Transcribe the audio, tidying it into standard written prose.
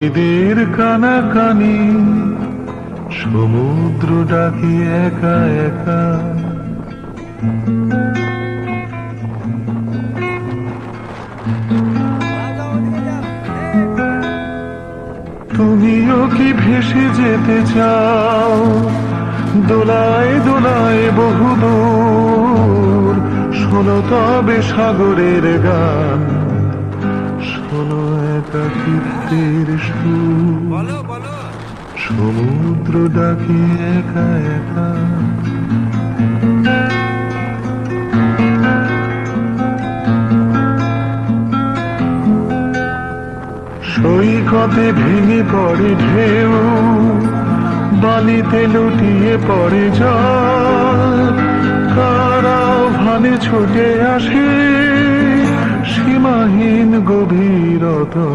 ঈদের কানাকানি সমুদ্র ডাকি একা একা। তুমিও কি ভেসে যেতে চাও দোলায় দোলায় বহুদূর? শোনো তবে সাগরের গান, শোনো একাকিত্বের সুর, সমুদ্র ডাকি একা একা। সৈকতে ভেঙে পড়ে ঢেউ, বালিতে লুটিয়ে পড়ে জল, কারাও ভানে ছুটে আসে সীমাহীন গভীরতা।